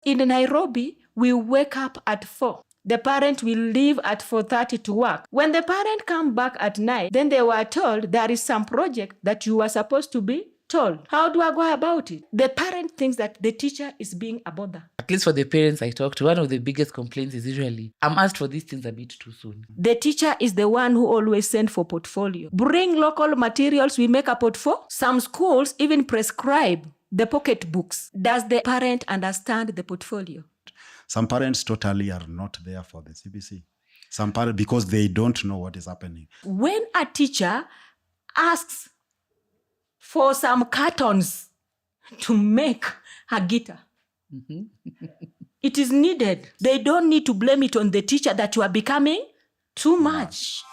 In Nairobi, we wake up at 4. The parent will leave at 4:30 to work. When the parent come back at night, then they were told there is some project that you were supposed to be told. How do I go about it? The parent thinks that the teacher is being a bother. At least for the parents I talk to, one of the biggest complaints is usually, I'm asked for these things a bit too soon. The teacher is the one who always sends for portfolio. Bring local materials, we make a portfolio. Some schools even prescribe the pocket books. Does the parent understand the portfolio? Some parents totally are not there for the CBC. Some parents, because they don't know what is happening. When a teacher asks for some cartons to make a guitar, it is needed. They don't need to blame it on the teacher that you are becoming too much.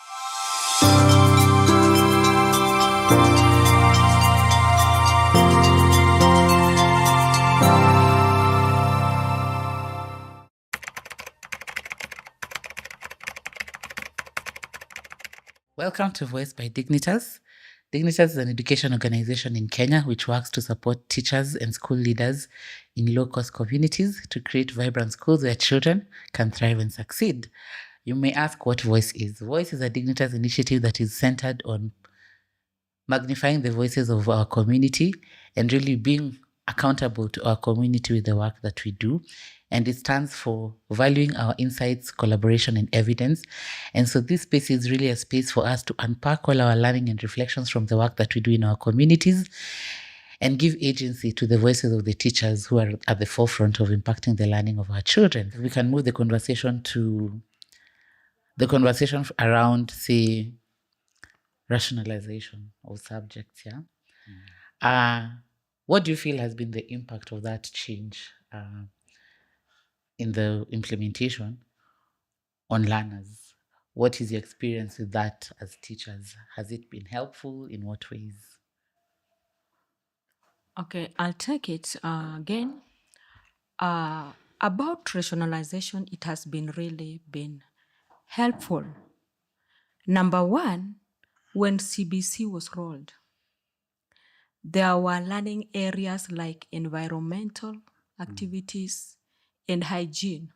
Welcome to Voice by Dignitas. Dignitas is an education organization in Kenya which works to support teachers and school leaders in low-cost communities to create vibrant schools where children can thrive and succeed. You may ask what VoICE is. VoICE is a Dignitas initiative that is centered on magnifying the voices of our community and really being accountable to our community with the work that we do. And it stands for valuing our insights, collaboration, and evidence. And so this space is really a space for us to unpack all our learning and reflections from the work that we do in our communities and give agency to the voices of the teachers who are at the forefront of impacting the learning of our children. We can move the conversation to the conversation around, say, rationalization of subjects, yeah? What do you feel has been the impact of that change in the implementation on learners? What is your experience with that as teachers? Has it been helpful? In what ways? Okay, I'll take it again. About rationalization, it has been really been helpful. Number one, when CBC was rolled, there were learning areas like environmental activities and hygiene.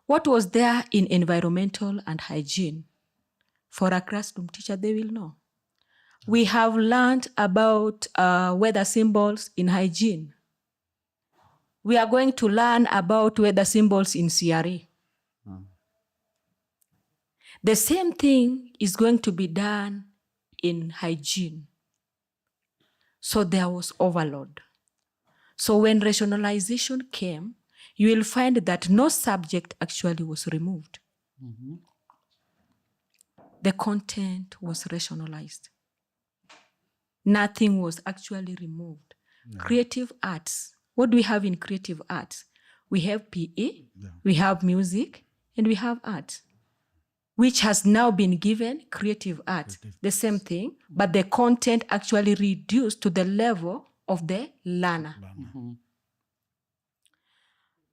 What was there in environmental and hygiene? For a classroom teacher, they will know. We have learned about weather symbols in hygiene. We are going to learn about weather symbols in CRE. The same thing is going to be done in hygiene. So there was overload. So when rationalization came, you will find that no subject actually was removed. The content was rationalized. Nothing was actually removed. Creative arts. What do we have in creative arts? We have PE, we have music, and we have art, which has now been given creative art. The same thing, but the content actually reduced to the level of the learner.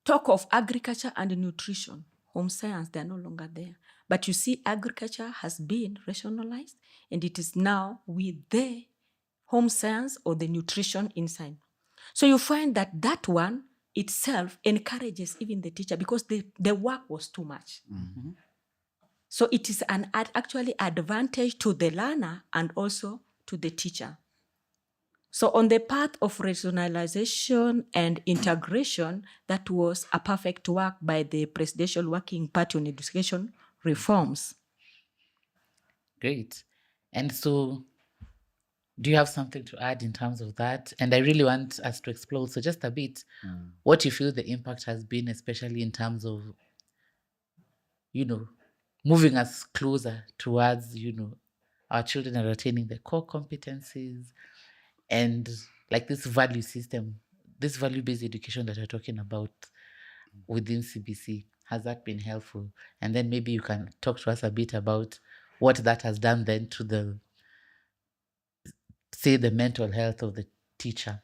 Talk of agriculture and nutrition, home science, they're no longer there. But you see, agriculture has been rationalized, and it is now with the home science or the nutrition inside. So you find that that one itself encourages even the teacher because the work was too much. So it is an actually advantage to the learner and also to the teacher. So on the path of rationalization and integration, that was a perfect work by the Presidential Working Party on Education Reforms. Great. And so do you have something to add in terms of that? And I really want us to explore, so just a bit, what you feel the impact has been, especially in terms of, moving us closer towards, our children are attaining the core competencies and like this value system, this value-based education that we're talking about within CBC. Has that been helpful? And then maybe you can talk to us a bit about what that has done then to the mental health of the teacher.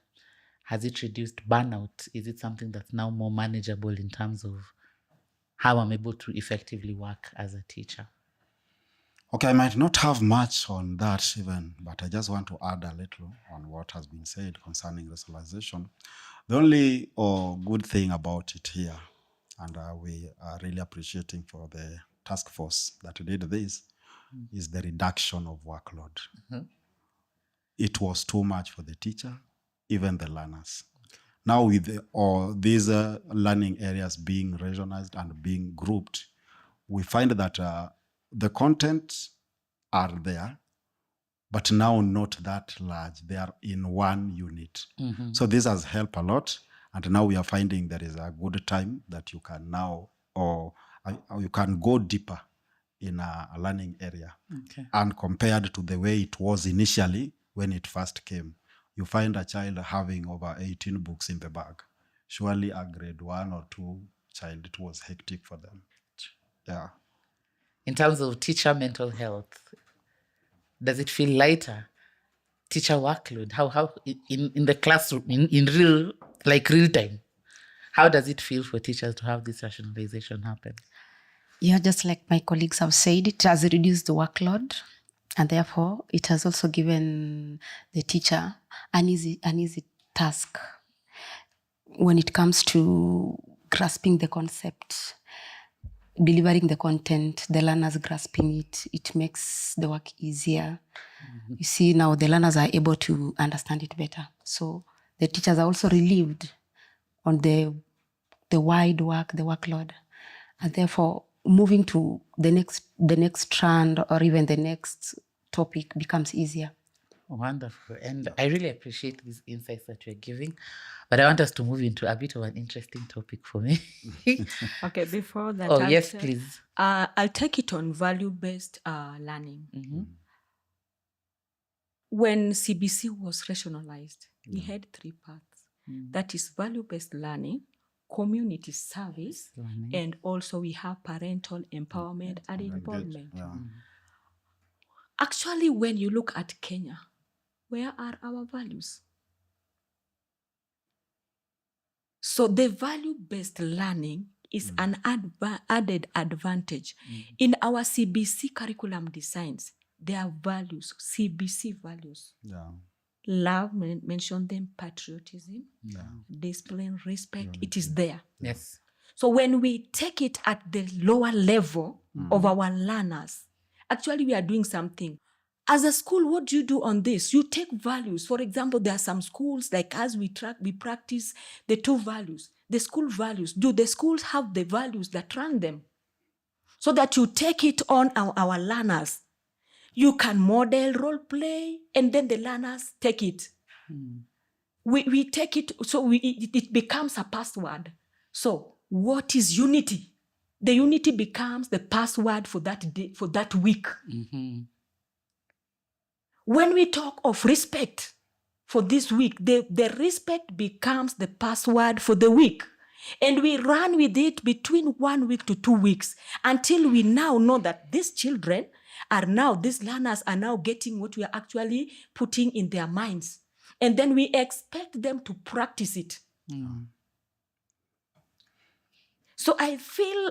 Has it reduced burnout? Is it something that's now more manageable in terms of how I'm able to effectively work as a teacher? Okay, I might not have much on that even, but I just want to add a little on what has been said concerning rationalization. The only good thing about it here, and we are really appreciating for the task force that did this, is the reduction of workload. It was too much for the teacher, even the learners. Now with these learning areas being regionalized and being grouped, we find that the content are there, but now not that large. They are in one unit. So this has helped a lot. And now we are finding there is a good time that you can now, or you can go deeper in a learning area. Okay. And compared to the way it was initially when it first came, you find a child having over 18 books in the bag. Surely a grade 1 or 2 child, it was hectic for them. Yeah. In terms of teacher mental health, does it feel lighter? Teacher workload, how in the classroom, in real time, how does it feel for teachers to have this rationalization happen? Yeah, just like my colleagues have said, it has reduced the workload, and therefore it has also given the teacher an easy task when it comes to grasping the concept, delivering the content, the learners grasping it. It makes the work easier. You see, now the learners are able to understand it better. So the teachers are also relieved on the wide work, the workload. And therefore, moving to the next strand or even the next topic becomes easier. Wonderful. And I really appreciate these insights that you're giving. But I want us to move into a bit of an interesting topic for me. Okay, before that, yes, please. I'll take it on value-based learning. When CBC was rationalized, we had 3 parts. That is value-based learning, community service, and also we have parental empowerment and involvement. Yeah. Actually, when you look at Kenya, where are our values? So the value-based learning is an added advantage. In our CBC curriculum designs, there are values, CBC values. Yeah. Love, mention them, patriotism, discipline, respect, it is there. Yes. So when we take it at the lower level of our learners, actually we are doing something. As a school, what do you do on this? You take values. For example, there are some schools, like as we practice the 2 values, the school values. Do the schools have the values that run them? So that you take it on our learners. You can model, role play, and then the learners take it. We take it, so it becomes a password. So what is unity? The unity becomes the password for that day, for that week. When we talk of respect for this week, the respect becomes the password for the week. And we run with it between 1 week to 2 weeks until we now know that these children are now, these learners are now getting what we are actually putting in their minds. And then we expect them to practice it. So I feel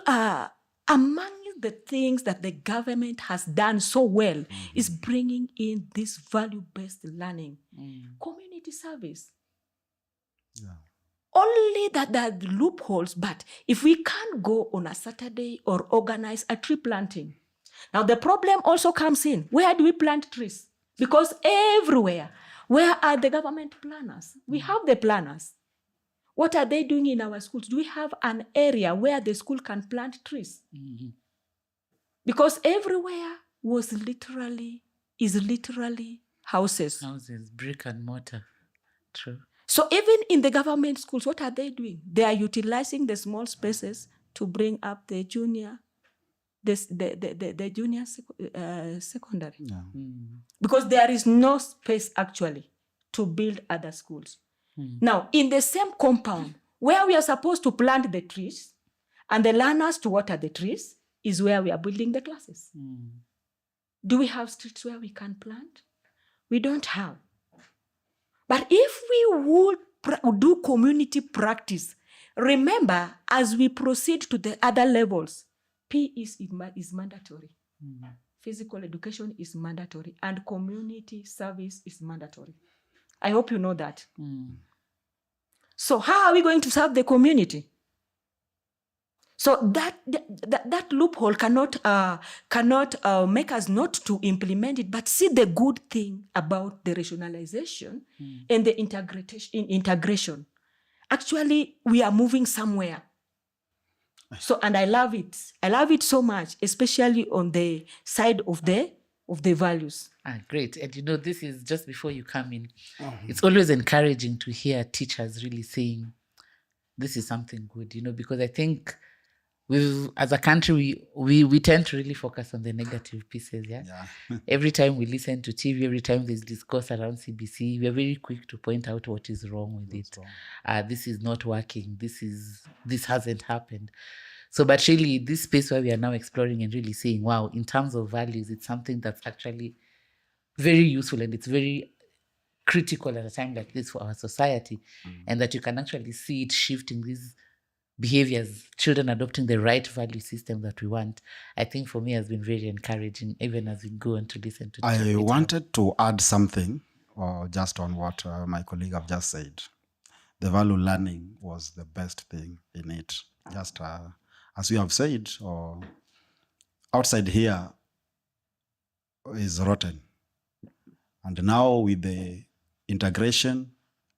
among the things that the government has done so well is bringing in this value-based learning. Community service. Yeah. Only that there are loopholes, but if we can't go on a Saturday or organize a tree planting. Now the problem also comes in. Where do we plant trees? Because everywhere, where are the government planners? We have the planners. What are they doing in our schools? Do we have an area where the school can plant trees? Because everywhere is literally houses. Houses, brick and mortar. True. So even in the government schools, what are they doing? They are utilizing the small spaces to bring up the junior, the junior secondary. Yeah. Because there is no space actually to build other schools. Now, in the same compound where we are supposed to plant the trees and the learners to water the trees is where we are building the classes. Do we have streets where we can plant? We don't have. But if we would do community practice, remember, as we proceed to the other levels, P is mandatory. Physical education is mandatory, and community service is mandatory. I hope you know that. So how are we going to serve the community? So that loophole cannot make us not to implement it, but see the good thing about the rationalization and the integration. Actually, we are moving somewhere. So, and I love it. I love it so much, especially on the side of the values. Great. And this is just before you come in. It's always encouraging to hear teachers really saying, this is something good, because I think as a country, we tend to really focus on the negative pieces, yeah? Every time we listen to TV, every time there's discourse around CBC, we are very quick to point out what is wrong with it. This is not working. This hasn't happened. So, but really, this space where we are now exploring and really saying, wow, in terms of values, it's something that's actually very useful and it's very critical at a time like this for our society, and that you can actually see it shifting these behaviors, children adopting the right value system that we want, I think for me has been very encouraging, even as we go on to listen to I wanted to add something just on what my colleague have just said. The value learning was the best thing in it. Just as you have said, outside here is rotten. And now with the integration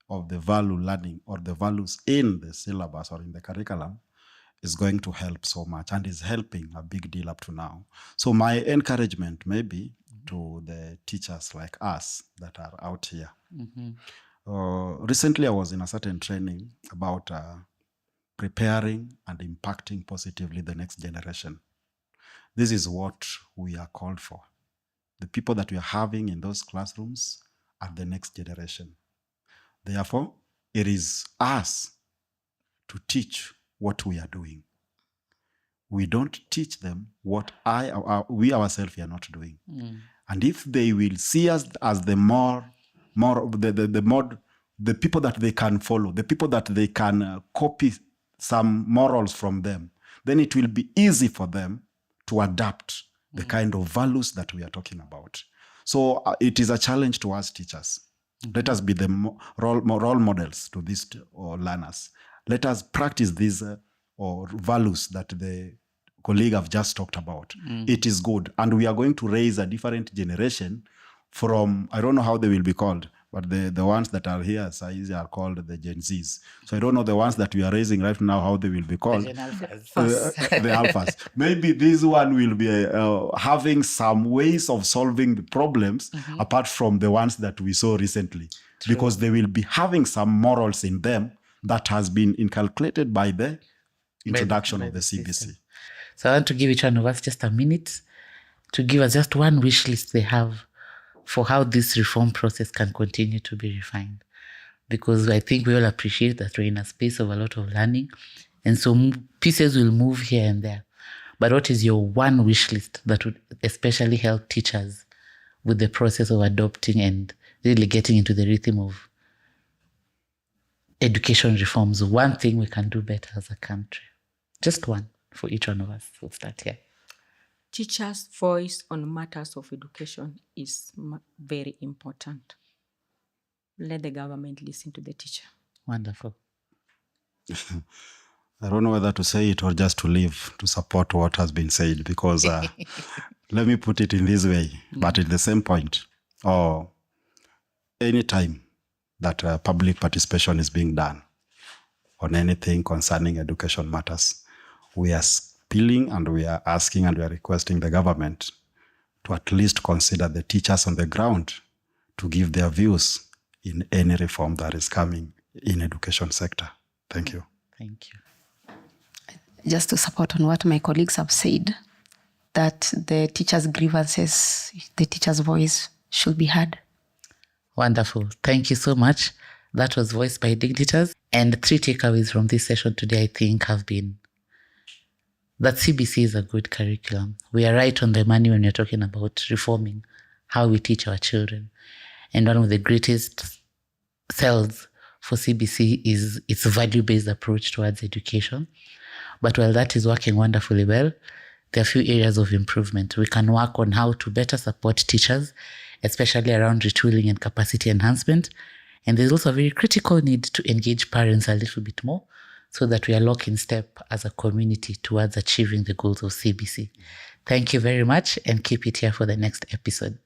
of the value learning or the values in the syllabus or in the curriculum is going to help so much and is helping a big deal up to now. So my encouragement maybe to the teachers like us that are out here. Recently I was in a certain training about preparing and impacting positively the next generation. This is what we are called for. The people that we are having in those classrooms are the next generation. Therefore, it is us to teach what we are doing. We don't teach them what we ourselves are not doing. And if they will see us as the people that they can follow, the people that they can copy some morals from them, then it will be easy for them to adapt the kind of values that we are talking about. So it is a challenge to us teachers. Let us be the role models to these learners. Let us practice these values that the colleague have just talked about. It is good. And we are going to raise a different generation from, I don't know how they will be called, but the ones that are here are called the Gen Zs. So I don't know the ones that we are raising right now, how they will be called. The alphas. Maybe this one will be having some ways of solving the problems apart from the ones that we saw recently. True. Because they will be having some morals in them that has been inculcated by the introduction of the CBC. System. So I want to give each one of us just a minute to give us just one wish list they have for how this reform process can continue to be refined. Because I think we all appreciate that we're in a space of a lot of learning. And so pieces will move here and there. But what is your one wish list that would especially help teachers with the process of adopting and really getting into the rhythm of education reforms? One thing we can do better as a country. Just one for each one of us. We'll start here. Teachers' voice on matters of education is very important. Let the government listen to the teacher. Wonderful. I don't know whether to say it or just to leave to support what has been said, because let me put it in this way, but at the same point, or any time that public participation is being done on anything concerning education matters, we are appealing and we are asking and we are requesting the government to at least consider the teachers on the ground to give their views in any reform that is coming in education sector. Thank you. Thank you. Just to support on what my colleagues have said, that the teachers' grievances, the teachers' voice should be heard. Wonderful. Thank you so much. That was Voice by Dignitas. And 3 takeaways from this session today, I think, have been that CBC is a good curriculum. We are right on the money when we're talking about reforming how we teach our children. And one of the greatest sells for CBC is its value-based approach towards education. But while that is working wonderfully well, there are a few areas of improvement. We can work on how to better support teachers, especially around retooling and capacity enhancement, And there's also a very critical need to engage parents a little bit more so that we are locked in step as a community towards achieving the goals of CBC. Thank you very much, and keep it here for the next episode.